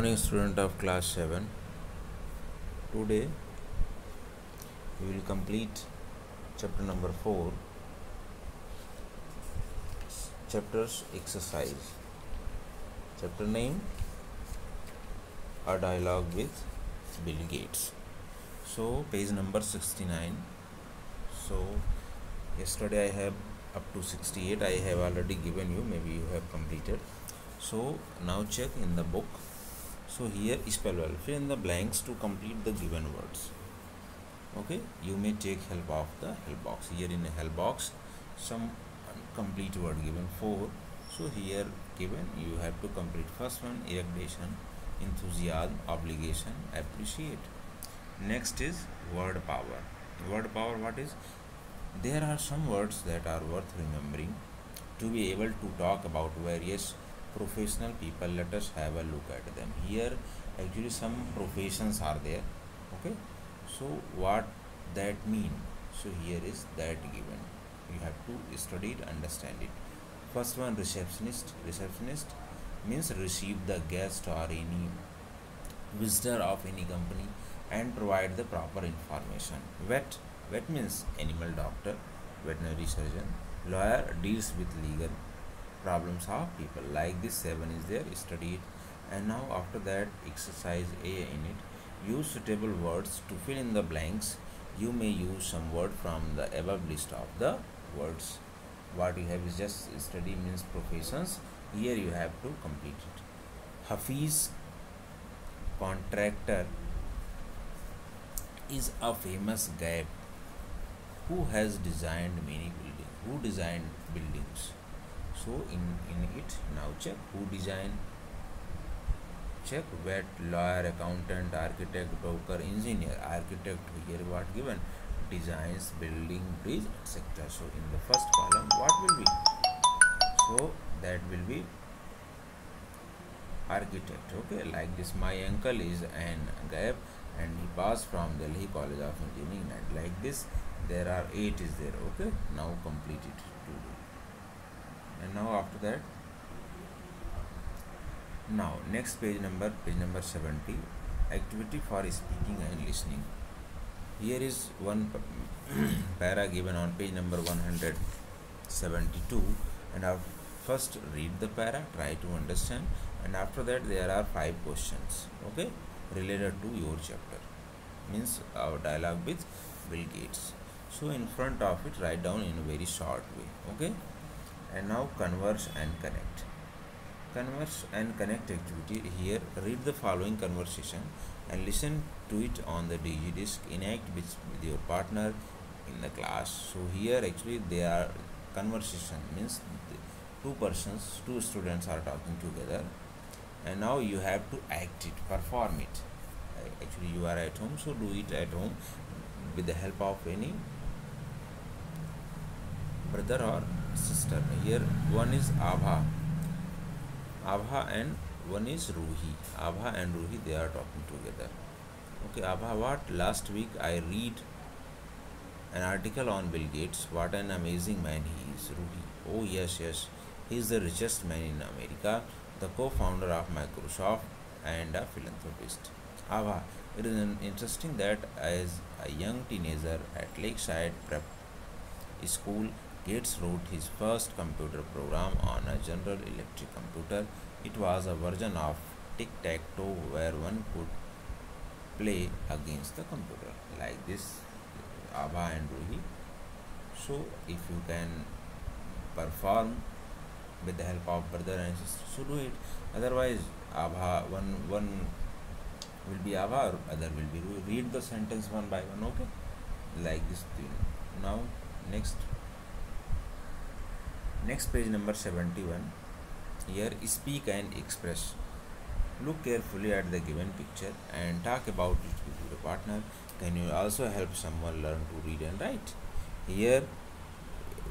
morning, student of class 7. Today we will complete chapter number 4, chapters exercise. Chapter name, A Dialogue with Bill Gates. So page number 69. So yesterday I have up to 68. I have already given you, maybe you have completed. So now check in the book. So here spell well, fill in the blanks to complete the given words. Okay, you may take help of the help box. Here in the help box, some complete word given 4. So here given you have to complete first one, irrigation, enthusiasm, obligation, appreciate. Next is word power. Word power, what is? There are some words that are worth remembering to be able to talk about various professional people. Let us have a look at them. Here actually some professions are there. Okay, so what that mean? So here is that given, you have to study it, understand it. First one, receptionist. Receptionist means receive the guest or any visitor of any company and provide the proper information. Vet means animal doctor, veterinary surgeon. Lawyer deals with legal problems of people. Like this 7 is there, study it. And now after that, exercise A in it. Use suitable words to fill in the blanks. You may use some word from the above list of the words. What you have is just study means professions. Here you have to complete it. Hafiz contractor is a famous guy who has designed many buildings. Who designed buildings? So in it now check who designed. Check vet, lawyer, accountant, architect, broker, engineer. Architect here what given? Designs building, bridge, etc. So in the first column what will be? So that will be architect. Okay, like this my uncle is an Gaib and he passed from Delhi College of Engineering, and like this there are 8 is there. Okay, now complete it today. And now after that, now next page number 70, activity for speaking and listening. Here is one para given on page number 172, and I'll first read the para, try to understand, and after that there are 5 questions, okay, related to your chapter, means our dialogue with Bill Gates. So in front of it write down in a very short way, okay. And now converse and connect. Converse and connect activity. Here read the following conversation and listen to it on the DigiDisc. Enact with your partner in the class. So here actually they are conversation means two students are talking together, and now you have to act it, perform it. Actually you are at home, so do it at home with the help of any brother or sister. Here one is Abha and one is Ruhi. Abha and Ruhi, they are talking together. Okay, Abha, what? Last week I read an article on Bill Gates. What an amazing man he is. Ruhi, oh yes, he is the richest man in America, the co-founder of Microsoft and a philanthropist. Abha, it is interesting that as a young teenager at Lakeside Prep School, Gates wrote his first computer program on a General Electric computer. It was a version of tic-tac-toe where one could play against the computer. Like this, Abha and Ruhi. So if you can perform with the help of brother and sister, so do it. Otherwise, Abha, one will be Abha, other will be Ruhi. Read the sentence one by one, okay? Like this thing. Now, next page number 71. Here speak and express. Look carefully at the given picture and talk about it with your partner. Can you also help someone learn to read and write? Here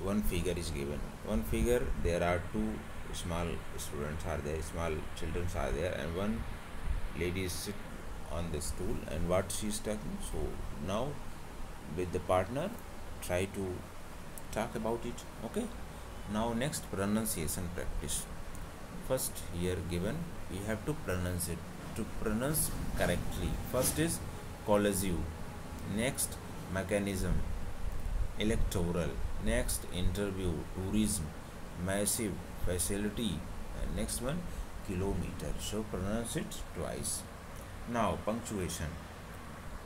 one figure is given. One figure, there are 2 small students are there, small children are there, and one lady is sit on the stool, and what she is talking. So now with the partner try to talk about it, okay. Now next, pronunciation practice. First here given, you have to pronounce it to pronounce correctly. First is collusive, next mechanism, electoral, next interview, tourism, massive, facility, and next one kilometer. So pronounce it twice. Now punctuation.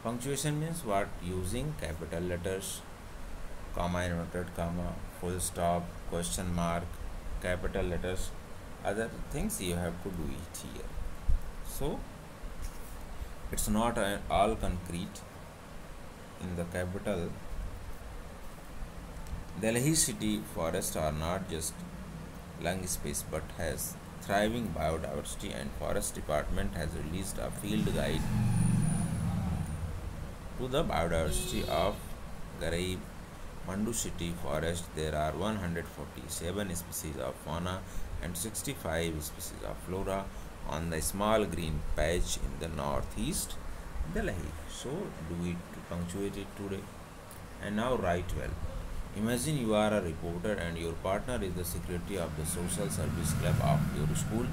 Punctuation means what? Using capital letters, comma, inverted comma, full stop, question mark, capital letters, other things you have to do it here. So it's not all concrete. In the capital, Delhi city forests are not just lung space but has thriving biodiversity, and forest department has released a field guide to the biodiversity of Garaib Mandu city forest. There are 147 species of fauna and 65 species of flora on the small green patch in the northeast Delhi. So do it to punctuate it today. And now write well. Imagine you are a reporter and your partner is the secretary of the social service club of your school.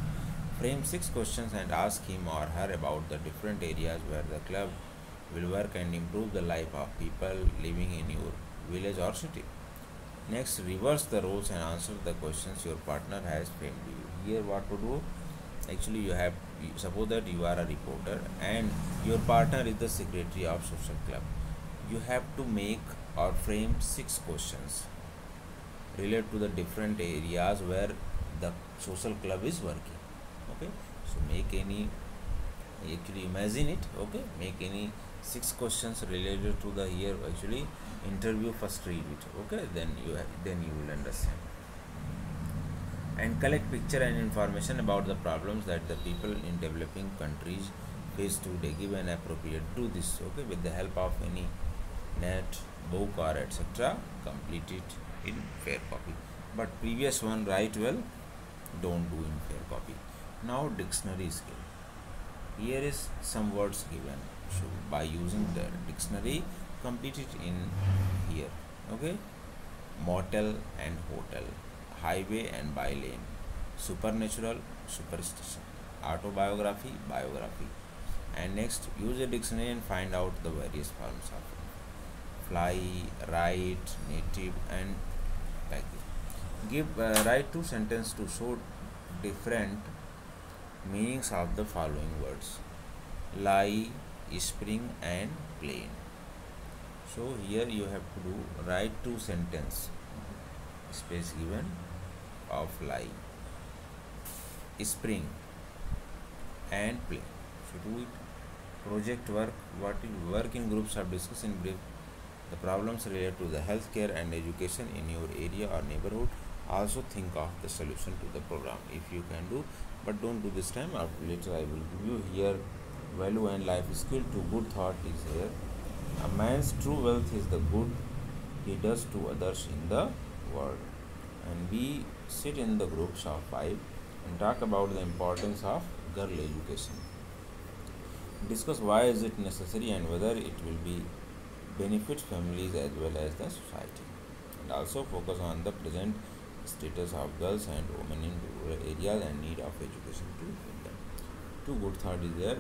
Frame 6 questions and ask him or her about the different areas where the club will work and improve the life of people living in your village or city. Next, reverse the roles and answer the questions your partner has framed you. Here, what to do? Actually, suppose that you are a reporter and your partner is the secretary of social club. You have to make or frame 6 questions related to the different areas where the social club is working. Okay, so make any, actually imagine it. Okay, make any 6 questions related to the here. Actually interview, first read it. Okay, then you will understand. And collect picture and information about the problems that the people in developing countries face today. Give an appropriate, do this. Okay, with the help of any net, book or etc. Complete it in fair copy. But previous one, write well, don't do in fair copy. Now dictionary skill. Here is some words given. So by using the dictionary, complete it in here. Okay, motel and hotel, highway and by lane, supernatural, superstition, autobiography, biography. And next, use a dictionary and find out the various forms of fly, write, native, and like this. Give write 2 sentences to show different meanings of the following words: lie, spring, and plain. So here you have to do write 2 sentences, space given, of lie, spring, and plain. So do it. Project work. Work in groups or discuss in brief the problems related to the healthcare and education in your area or neighborhood. Also think of the solution to the program if you can do, but don't do this time. Later I will give you here value and life skill. To good thought is here. A man's true wealth is the good he does to others in the world. And we sit in the groups of 5 and talk about the importance of girl education. Discuss why is it necessary and whether it will be benefit families as well as the society. And also focus on the present status of girls and women in rural areas and need of education to help them. 2 good thought is there.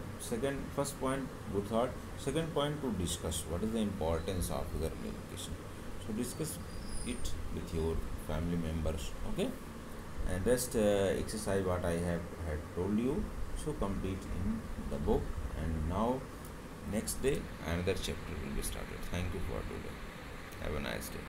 First point, good thought. Second point, to discuss what is the importance of girl education. So discuss it with your family members. Okay, and rest exercise what I had told you. So complete in the book. And now next day another chapter will be started. Thank you for today. Have a nice day.